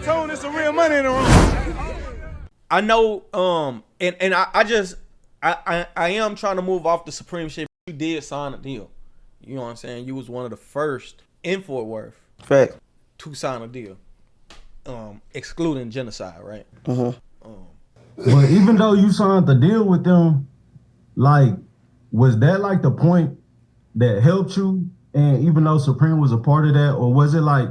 told there's some real money in the room. I know, and I am trying to move off the Supreme shit. You did sign a deal. You know what I'm saying? You was one of the first in Fort Worth Fact. to sign a deal. Excluding genocide, right? But even though you signed the deal with them, like, was that like the point that helped you? And even though Supreme was a part of that, or was it like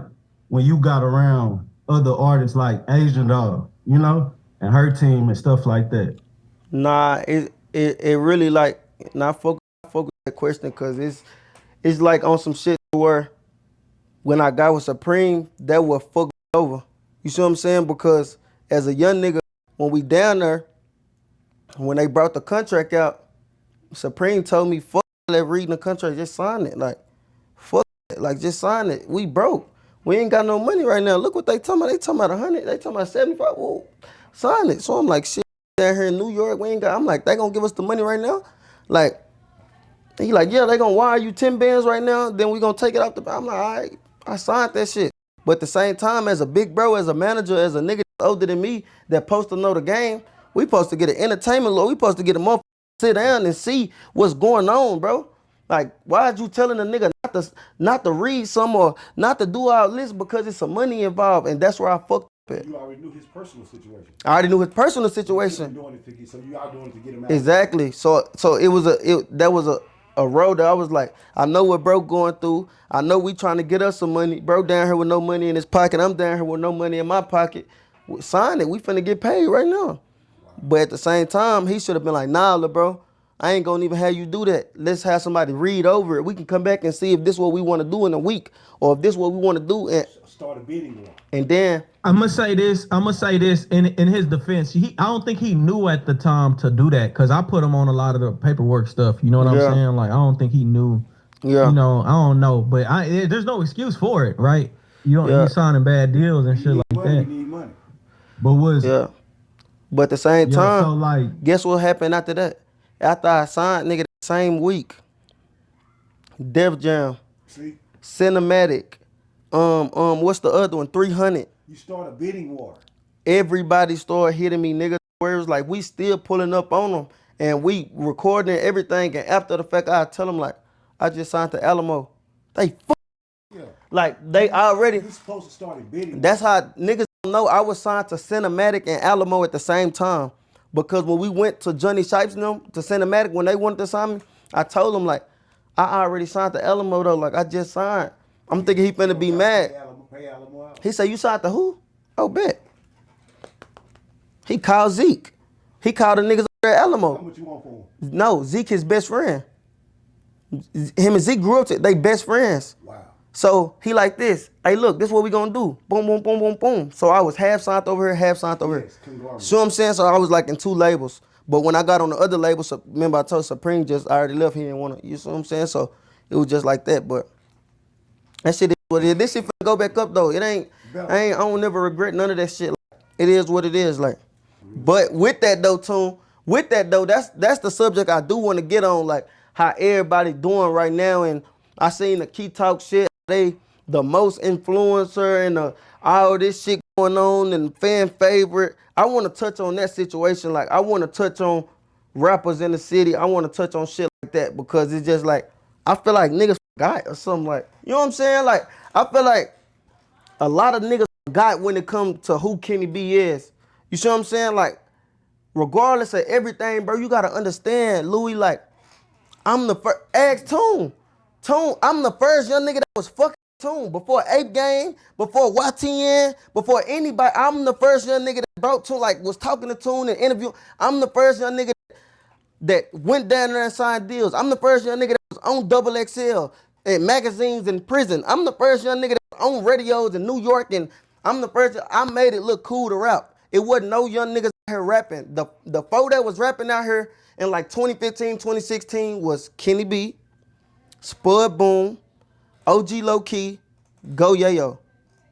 when you got around other artists like Asian Dog, you know, and her team and stuff like that? Nah, it really like not focus that question because it's like on some shit where when I got with Supreme, that would fuck me over. You see what I'm saying? Because as a young nigga, when we down there, when they brought the contract out, Supreme told me, fuck that reading the contract, just sign it. Like, fuck it. Like, just sign it. We broke. We ain't got no money right now. Look what they talking about. They talking about 100. They talking about 75. Whoa, sign it. So I'm like, shit, down here in New York, we ain't got. I'm like, they gonna give us the money right now? Like, he like, yeah, they gonna wire you 10 bands right now. Then we gonna take it off the. I'm like, all right, I signed that shit. But at the same time, as a big bro, as a manager, as a nigga older than me that supposed to know the game, we supposed to get an entertainment law. We supposed to get a motherfucker sit down and see what's going on, bro. Like, why are you telling a nigga not to read some or not to do our list because it's some money involved? And that's where I fucked up at. You already knew his personal situation. I already knew his personal situation. So you are doing it to get him out. Exactly. So that was a road that I was like, I know what bro going through. I know we trying to get us some money. Bro down here with no money in his pocket. I'm down here with no money in my pocket. Sign it. We finna get paid right now. Wow. But at the same time, he should have been like, nah, lil' bro, I ain't gonna even have you do that. Let's have somebody read over it. We can come back and see if this is what we want to do in a week or if this is what we want to do. And start a bidding war. And then I'm gonna say this in his defense. I don't think he knew at the time to do that because I put him on a lot of the paperwork stuff. You know what I'm saying? Like, I don't think he knew. Yeah. You know, I don't know, but there's no excuse for it, right? You're signing bad deals and shit like that. You need money. But but at the same time, so like, guess what happened after that? After I signed, nigga, the same week, Def Jam, Cinematic, what's the other one? 300. You start a bidding war. Everybody started hitting me, nigga. Where it was like, we still pulling up on them and we recording everything. And after the fact, I tell them like, I just signed to Alamo. They like they already. You're supposed to start bidding. That's how niggas don't know I was signed to Cinematic and Alamo at the same time. Because when we went to Johnny Shipes and them, to Cinematic, when they wanted to sign me, I told them, like, I already signed to Alamo, though. Like, I just signed. I'm thinking he finna be mad. Pay Alamo out. He said, you signed to who? Oh, bet. He called Zeke. He called the niggas at Alamo. How much you want for him? No, Zeke his best friend. Him and Zeke grew up, they best friends. Wow. So he like this. Hey, look, this is what we gonna do. Boom, boom, boom, boom, boom. So I was half signed over here, half signed over here. See what I'm saying? So I was like in two labels. But when I got on the other label, so remember I told Supreme I already left. He didn't want to, you see what I'm saying? So it was just like that. But that shit is what it is. This shit finna go back up though. I don't never regret none of that shit. Like, it is what it is. Like, but with that though, that's the subject I do want to get on. Like how everybody doing right now. And I seen the Key Talk shit. They the most influencer and all this shit going on and fan favorite. I want to touch on that situation. Like I want to touch on rappers in the city. I want to touch on shit like that because it's just like I feel like niggas forgot or something like, you know what I'm saying? Like I feel like a lot of niggas forgot when it comes to who Kenny B is. You see what I'm saying? Like regardless of everything, bro, you gotta understand, Louis. Like I'm the first. Ask Tune. I'm the first young nigga that was fucking Tune before Ape Game, before YTN, before anybody. I'm the first young nigga that brought Tune, like was talking to Tune and interview. I'm the first young nigga that went down there and signed deals. I'm the first young nigga that was on Double XL and magazines in prison. I'm the first young nigga that was on radios in New York, and I'm the first. I made it look cool to rap. It wasn't no young niggas out here rapping. The four that was rapping out here in like 2015, 2016 was Kenny B, Spud Boom, OG Low Key, Go Yayo.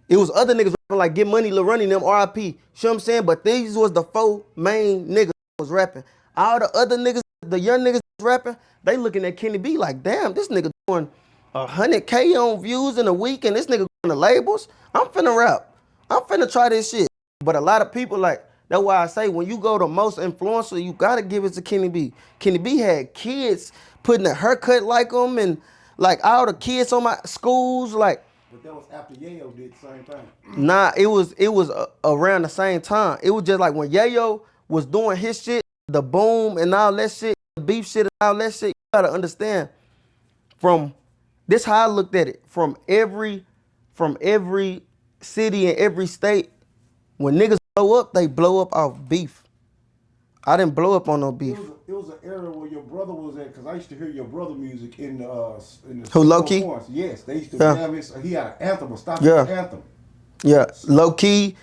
It was other niggas rapping like Get Money, Lil Running them, RIP. You know what I'm saying? But these was the four main niggas that was rapping. All the other niggas, the young niggas rapping, they looking at Kenny B like, damn, this nigga doing 100K on views in a week and this nigga going to labels. I'm finna rap. I'm finna try this shit. But a lot of people like, that's why I say when you go to most influencer, you gotta give it to Kenny B. Kenny B had kids putting a haircut like him and like all the kids on my schools, like. But that was after Yayo did the same thing. Nah, it was around the same time. It was just like when Yayo was doing his shit, the boom and all that shit, the beef shit and all that shit. You gotta understand. From this, how I looked at it. From every city and every state, when niggas blow up, they blow up off beef. I didn't blow up on no beef. It was an era where your brother was at, because I used to hear your brother music in the Who, Low Key? Yes, they used to Yeah. have his. He had an anthem, a stop Yeah. anthem. Yeah, Low Key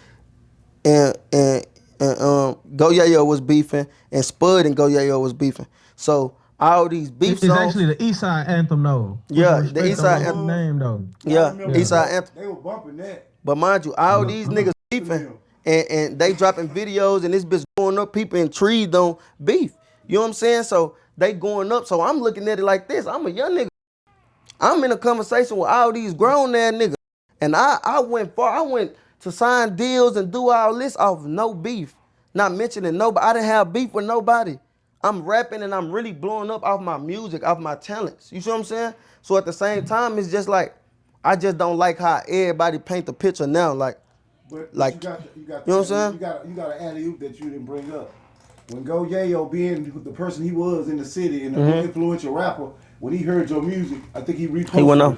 and Go Yayo was beefing, and Spud and Go Yayo was beefing. So all these beef It's songs. actually the East Side anthem though. Yeah, With the respect East Side on anthem. the name though. Yeah, I remember East Side anthem. They were bumping that. But mind you, all these niggas beefing and they dropping videos and this bitch going up, people intrigued on beef. You know what I'm saying? So they going up. So I'm looking at it like this. I'm a young nigga. I'm in a conversation with all these grown ass niggas. And I went far. I went to sign deals and do all this off no beef. Not mentioning nobody. I didn't have beef with nobody. I'm rapping and I'm really blowing up off my music, off my talents. You see what I'm saying? So at the same time, it's just like, I just don't like how everybody paint the picture now. Like, But you got you know what I'm saying? You got an alley-oop that you didn't bring up. When Go Yayo, being the person he was in the city and an influential rapper, when he heard your music, I think he reposted. He went up.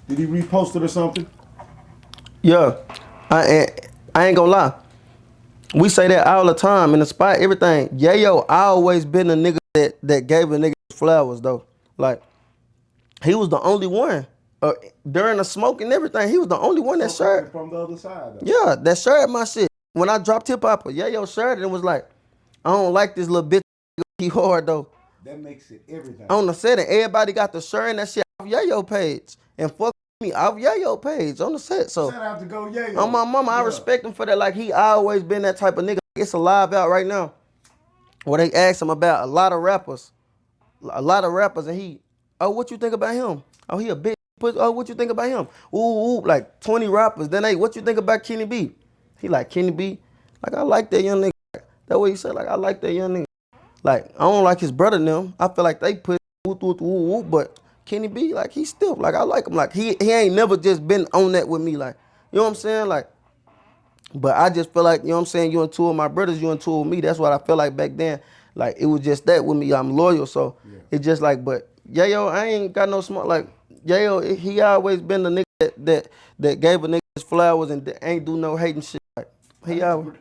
Did he repost it or something? Yeah, I ain't gonna lie. We say that all the time in the spot, everything. Yayo always been a nigga that gave a nigga flowers though. Like, he was the only one. During the smoke and everything, he was the only one that shared. From the other side, though. Yeah, that shared my shit. When I dropped Hip Hop, Yayo shared it and was like, I don't like this little bitch. He hard though. That makes it everything. On the set, and everybody got to sharing that shit off Yayo page and fuck me off Yayo page on the set. So Shout out to Go Yayo. on my mama, I respect him for that. Like, he always been that type of nigga. It's a live out right now where they ask him about a lot of rappers, and he, oh, what you think about him? Oh, he a bitch. Oh, what you think about him? Ooh, like 20 rappers. Then, hey, what you think about Kenny B? He like, Kenny B? Like, I like that young nigga. That way he said, like, I like that young nigga. Like, I don't like his brother them. I feel like they put but Kenny B, like, he still, like, I like him. Like, he ain't never just been on that with me. Like, you know what I'm saying? Like, but I just feel like, you know what I'm saying, you and two of my brothers, you and two of me. That's what I felt like back then. Like, it was just that with me. I'm loyal, so it's just like, but Yayo, I ain't got no smart, like, Yayo, he always been the nigga that gave a nigga his flowers and ain't do no hating shit. Like,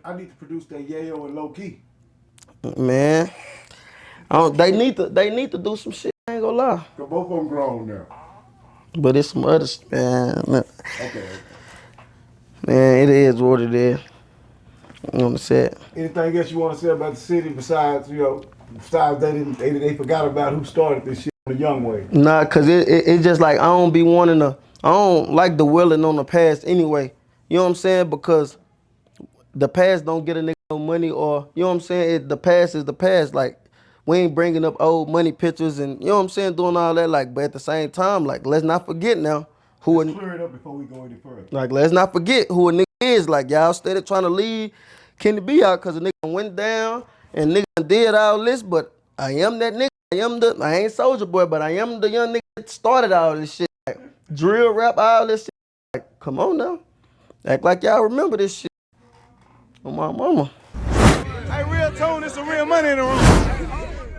I need to produce that Yayo and Low Key. Man, they need to do some shit. I ain't gonna lie. Cause both of them grown now. But it's some other shit, man. Okay. Man, it is what it is. On the set. Anything else you want to say about the city besides, besides they forgot about who started this shit the young way? Nah, cause it's just like I don't like the willing on the past anyway. You know what I'm saying? Because the past don't get a nigga no money, or you know what I'm saying? The past is the past. Like, we ain't bringing up old money pictures and, you know what I'm saying, doing all that. Like, but at the same time, like, let's not forget now who Let's clear it up before we go any further. Like, let's not forget who a nigga is. Like, y'all steady trying to leave Kenny B out because a nigga went down and nigga did all this, but I am that nigga. I ain't Soulja Boy, but I am the young nigga that started all this shit. Like, drill rap, all this shit. Like, come on now. Act like y'all remember this shit. On my mama. Hey, real tone, it's some real money in the room.